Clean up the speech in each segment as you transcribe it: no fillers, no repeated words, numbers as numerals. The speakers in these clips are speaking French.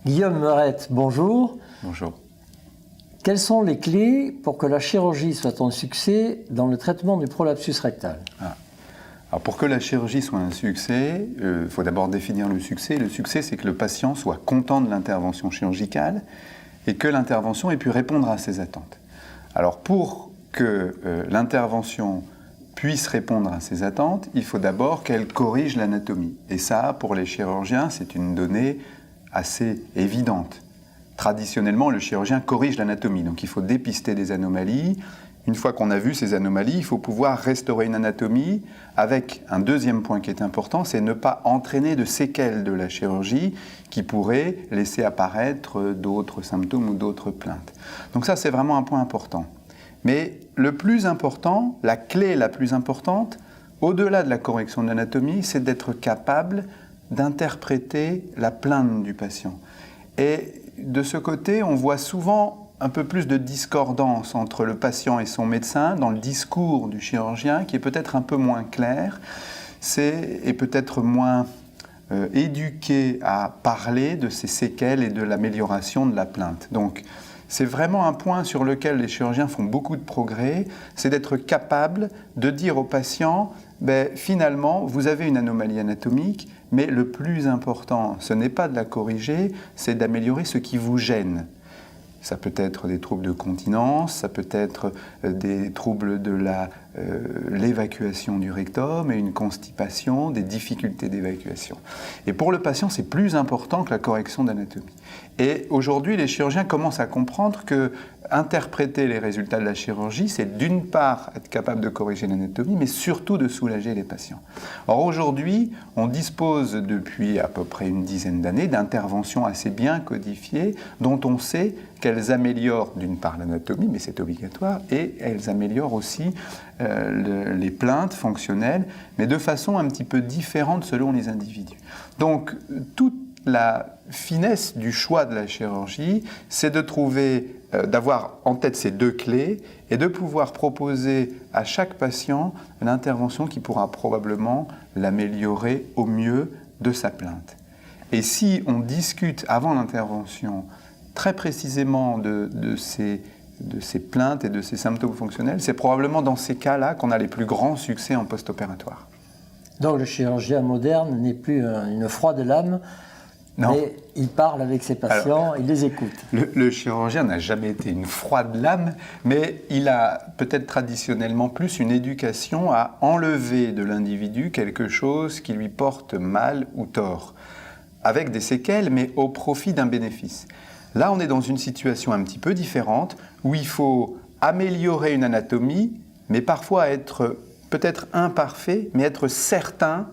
Guillaume Meurette, bonjour. Bonjour. Quelles sont les clés pour que la chirurgie soit un succès dans le traitement du prolapsus rectal? Alors pour que la chirurgie soit un succès, il faut d'abord définir le succès. Le succès, c'est que le patient soit content de l'intervention chirurgicale et que l'intervention ait pu répondre à ses attentes. Alors pour que l'intervention puisse répondre à ses attentes, il faut d'abord qu'elle corrige l'anatomie. Et ça, pour les chirurgiens, c'est une donnée assez évidente. Traditionnellement, le chirurgien corrige l'anatomie, donc il faut dépister des anomalies. Une fois qu'on a vu ces anomalies, il faut pouvoir restaurer une anatomie avec un deuxième point qui est important, c'est ne pas entraîner de séquelles de la chirurgie qui pourraient laisser apparaître d'autres symptômes ou d'autres plaintes. Donc ça, c'est vraiment un point important. Mais le plus important, la clé la plus importante, au-delà de la correction de l'anatomie, c'est d'être capable d'interpréter la plainte du patient. Et de ce côté, on voit souvent un peu plus de discordance entre le patient et son médecin dans le discours du chirurgien qui est peut-être un peu moins clair et peut-être moins éduqué à parler de ces séquelles et de l'amélioration de la plainte. Donc, c'est vraiment un point sur lequel les chirurgiens font beaucoup de progrès, c'est d'être capable de dire au patient, finalement, vous avez une anomalie anatomique, mais le plus important, ce n'est pas de la corriger, c'est d'améliorer ce qui vous gêne. Ça peut être des troubles de continence, ça peut être des troubles de l'évacuation du rectum et une constipation, des difficultés d'évacuation. Et pour le patient, c'est plus important que la correction d'anatomie. Et aujourd'hui, les chirurgiens commencent à comprendre que interpréter les résultats de la chirurgie, c'est d'une part être capable de corriger l'anatomie, mais surtout de soulager les patients. Or aujourd'hui, on dispose depuis à peu près une dizaine d'années d'interventions assez bien codifiées, dont on sait qu'elles améliorent d'une part l'anatomie, mais c'est obligatoire, et elles améliorent aussi les plaintes fonctionnelles, mais de façon un petit peu différente selon les individus. Donc, toute la finesse du choix de la chirurgie, c'est de trouver, d'avoir en tête ces deux clés et de pouvoir proposer à chaque patient l'intervention qui pourra probablement l'améliorer au mieux de sa plainte. Et si on discute avant l'intervention très précisément de ces plaintes et de ces symptômes fonctionnels, c'est probablement dans ces cas-là qu'on a les plus grands succès en post-opératoire. Donc le chirurgien moderne n'est plus une froide lame, non. Mais il parle avec ses patients, il les écoute. Le chirurgien n'a jamais été une froide lame, mais il a peut-être traditionnellement plus une éducation à enlever de l'individu quelque chose qui lui porte mal ou tort, avec des séquelles, mais au profit d'un bénéfice. Là, on est dans une situation un petit peu différente, où il faut améliorer une anatomie, mais parfois être peut-être imparfait, mais être certain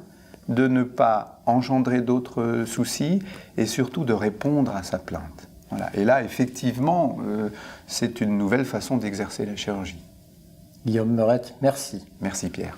de ne pas engendrer d'autres soucis et surtout de répondre à sa plainte. Voilà. Et là, effectivement, c'est une nouvelle façon d'exercer la chirurgie. Guillaume Meurette, merci. Merci Pierre.